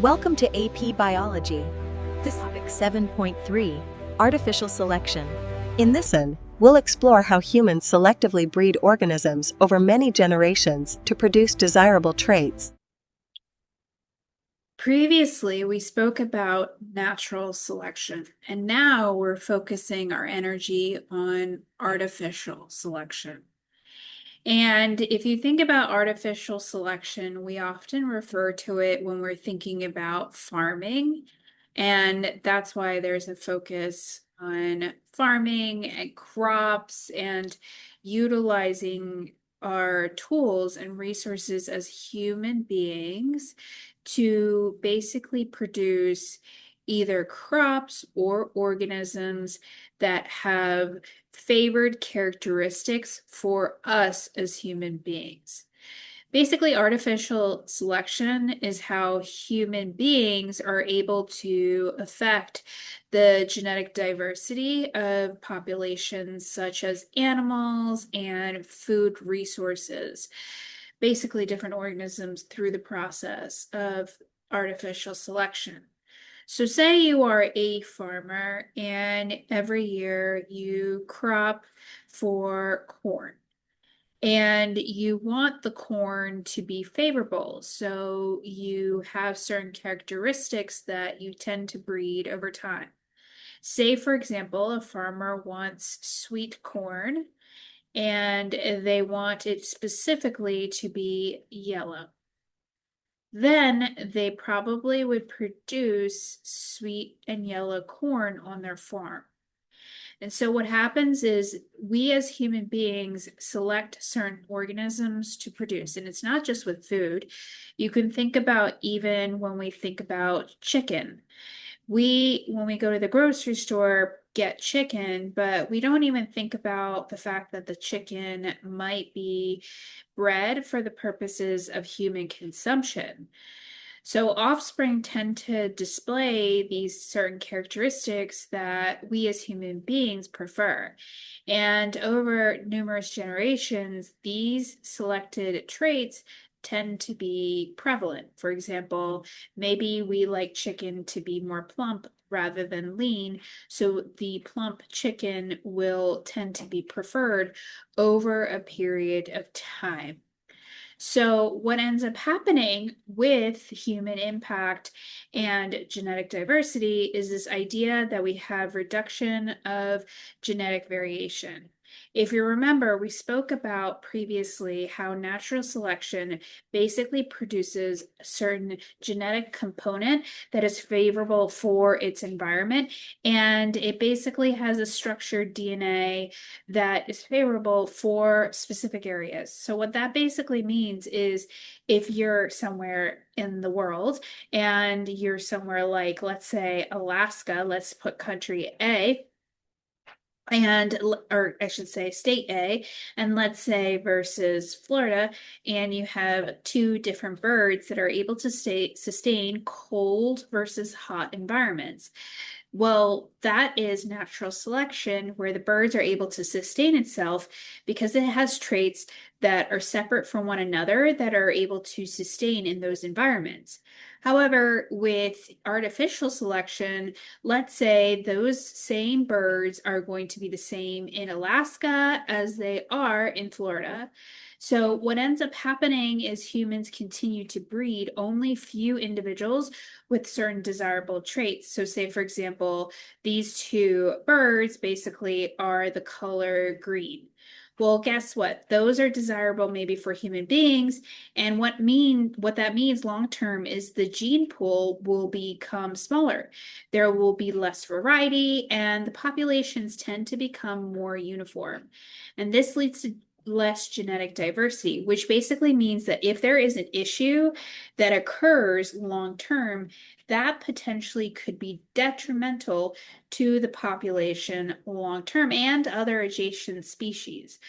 Welcome to AP Biology. This is topic 7.3, Artificial Selection. In this lesson, we'll explore how humans selectively breed organisms over many generations to produce desirable traits. Previously, we spoke about natural selection, and now we're focusing our energy on artificial selection. And if you think about artificial selection, we often refer to it when we're thinking about farming, and that's why there's a focus on farming and crops and utilizing our tools and resources as human beings to basically produce either crops or organisms that have favored characteristics for us as human beings. Basically, artificial selection is how human beings are able to affect the genetic diversity of populations such as animals and food resources. Basically, different organisms through the process of artificial selection. So say you are a farmer and every year you crop for corn and you want the corn to be favorable. So you have certain characteristics that you tend to breed over time. Say, for example, a farmer wants sweet corn and they want it specifically to be yellow. Then they probably would produce sweet and yellow corn on their farm. And so what happens is we as human beings select certain organisms to produce, and it's not just with food. You can think about even when we think about chicken. When we go to the grocery store, get chicken, but we don't even think about the fact that the chicken might be bred for the purposes of human consumption. So offspring tend to display these certain characteristics that we as human beings prefer. And over numerous generations, these selected traits tend to be prevalent. For example, maybe we like chicken to be more plump rather than lean, so the plump chicken will tend to be preferred over a period of time. So, what ends up happening with human impact and genetic diversity is this idea that we have reduction of genetic variation. If you remember, we spoke about previously how natural selection basically produces a certain genetic component that is favorable for its environment, and it basically has a structured DNA that is favorable for specific areas. So what that basically means is if you're somewhere in the world and you're somewhere like, let's say, Alaska, let's put country A, or I should say state A, and let's say versus Florida, and you have two different birds that are able to sustain cold versus hot environments. Well, that is natural selection where the birds are able to sustain itself because it has traits that are separate from one another that are able to sustain in those environments. However, with artificial selection, let's say those same birds are going to be the same in Alaska as they are in Florida. So what ends up happening is humans continue to breed only few individuals with certain desirable traits. So say, for example, these two birds basically are the color green. Well, guess what? Those are desirable maybe for human beings. And what that means long term is the gene pool will become smaller. There will be less variety and the populations tend to become more uniform. And this leads to less genetic diversity, which basically means that if there is an issue that occurs long term, that potentially could be detrimental to the population long term and other adjacent species.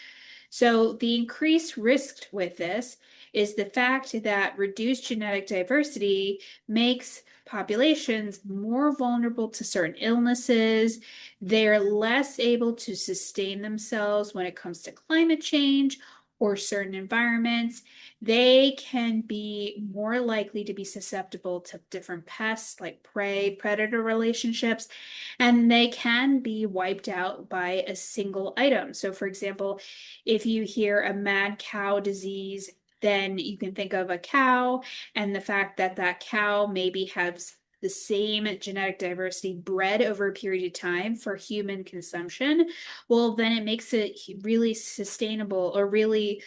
So the increased risk with this is the fact that reduced genetic diversity makes populations more vulnerable to certain illnesses. They're less able to sustain themselves when it comes to climate change or certain environments, they can be more likely to be susceptible to different pests like prey-predator relationships, and they can be wiped out by a single item. So, for example, if you hear a mad cow disease, then you can think of a cow and the fact that that cow maybe has the same genetic diversity bred over a period of time for human consumption. Well, then it makes it really sustainable or really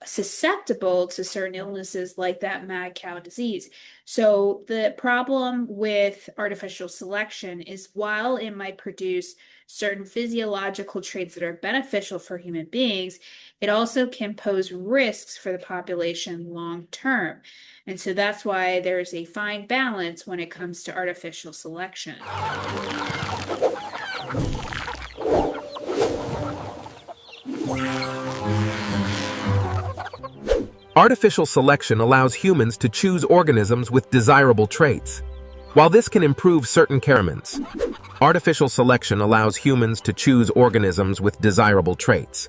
susceptible to certain illnesses like that mad cow disease. So the problem with artificial selection is while it might produce certain physiological traits that are beneficial for human beings, it also can pose risks for the population long term. And so that's why there's a fine balance when it comes to artificial selection. Artificial selection allows humans to choose organisms with desirable traits. While this can improve certain characteristics, artificial selection allows humans to choose organisms with desirable traits.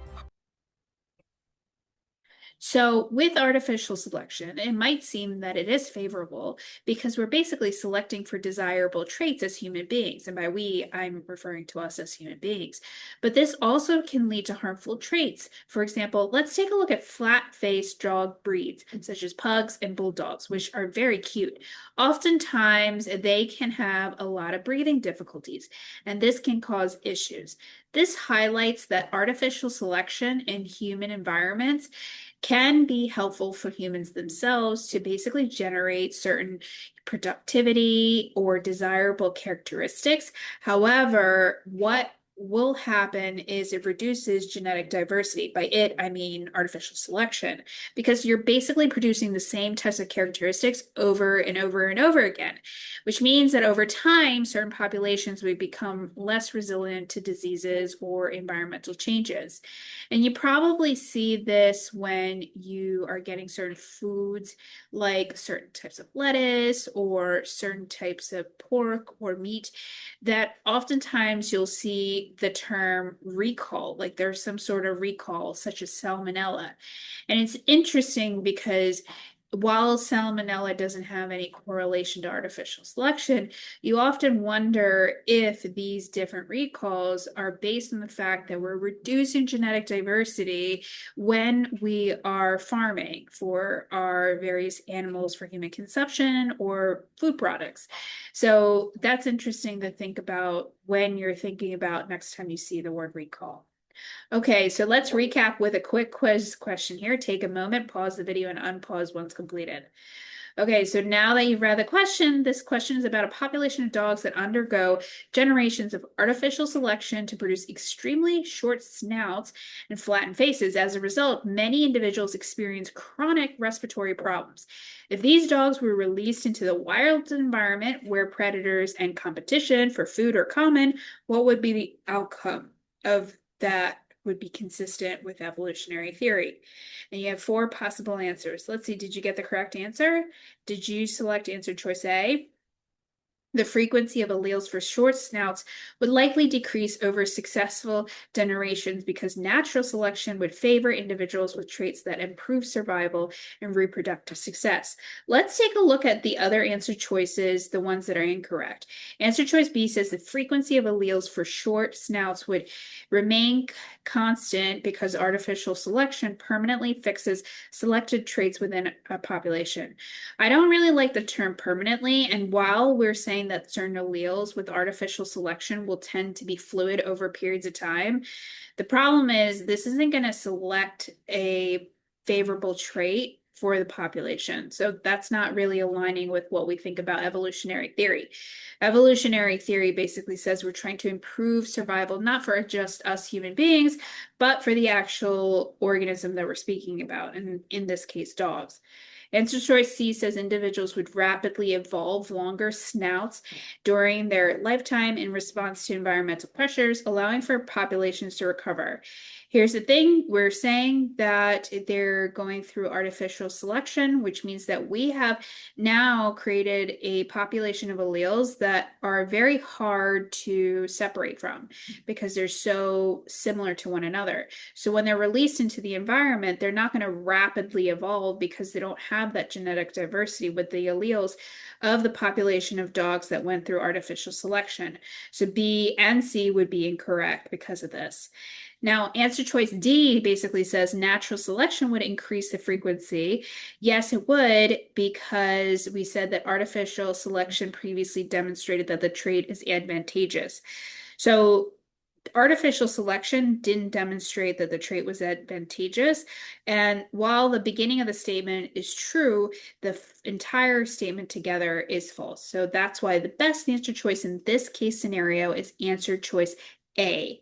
So with artificial selection, it might seem that it is favorable because we're basically selecting for desirable traits as human beings. And by we, I'm referring to us as human beings. But this also can lead to harmful traits. For example, let's take a look at flat-faced dog breeds, such as pugs and bulldogs, which are very cute. Oftentimes, they can have a lot of breathing difficulties, and this can cause issues. This highlights that artificial selection in human environments can be helpful for humans themselves to basically generate certain productivity or desirable characteristics. However, what will happen is it reduces genetic diversity. By it, I mean artificial selection, because you're basically producing the same types of characteristics over and over and over again, which means that over time, certain populations will become less resilient to diseases or environmental changes. And you probably see this when you are getting certain foods like certain types of lettuce or certain types of pork or meat that oftentimes you'll see the term recall, like there's some sort of recall, such as salmonella. And it's interesting because while salmonella doesn't have any correlation to artificial selection, you often wonder if these different recalls are based on the fact that we're reducing genetic diversity when we are farming for our various animals for human consumption or food products. So that's interesting to think about when you're thinking about next time you see the word recall. Okay, so let's recap with a quick quiz question here. Take a moment, pause the video, and unpause once completed. Okay, so now that you've read the question, this question is about a population of dogs that undergo generations of artificial selection to produce extremely short snouts and flattened faces. As a result, many individuals experience chronic respiratory problems. If these dogs were released into the wild environment where predators and competition for food are common, what would be the outcome of that would be consistent with evolutionary theory? And you have 4 possible answers. Let's see, did you get the correct answer? Did you select answer choice A? The frequency of alleles for short snouts would likely decrease over successful generations because natural selection would favor individuals with traits that improve survival and reproductive success. Let's take a look at the other answer choices, the ones that are incorrect. Answer choice B says the frequency of alleles for short snouts would remain constant because artificial selection permanently fixes selected traits within a population. I don't really like the term permanently, and while we're saying that certain alleles with artificial selection will tend to be fluid over periods of time, the problem is this isn't going to select a favorable trait for the population. So that's not really aligning with what we think about evolutionary theory. Evolutionary theory basically says we're trying to improve survival, not for just us human beings, but for the actual organism that we're speaking about, and in this case, dogs. Answer choice C says individuals would rapidly evolve longer snouts during their lifetime in response to environmental pressures, allowing for populations to recover. Here's the thing, we're saying that they're going through artificial selection, which means that we have now created a population of alleles that are very hard to separate from because they're so similar to one another. So when they're released into the environment, they're not going to rapidly evolve because they don't have that genetic diversity with the alleles of the population of dogs that went through artificial selection. So B and C would be incorrect because of this. Now, answer choice D basically says natural selection would increase the frequency. Yes, it would, because we said that artificial selection previously demonstrated that the trait is advantageous. So artificial selection didn't demonstrate that the trait was advantageous. And while the beginning of the statement is true, the entire statement together is false. So that's why the best answer choice in this case scenario is answer choice A.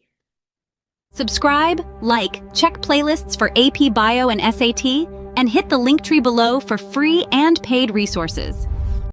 Subscribe, like, check playlists for AP Bio and SAT, and hit the link tree below for free and paid resources.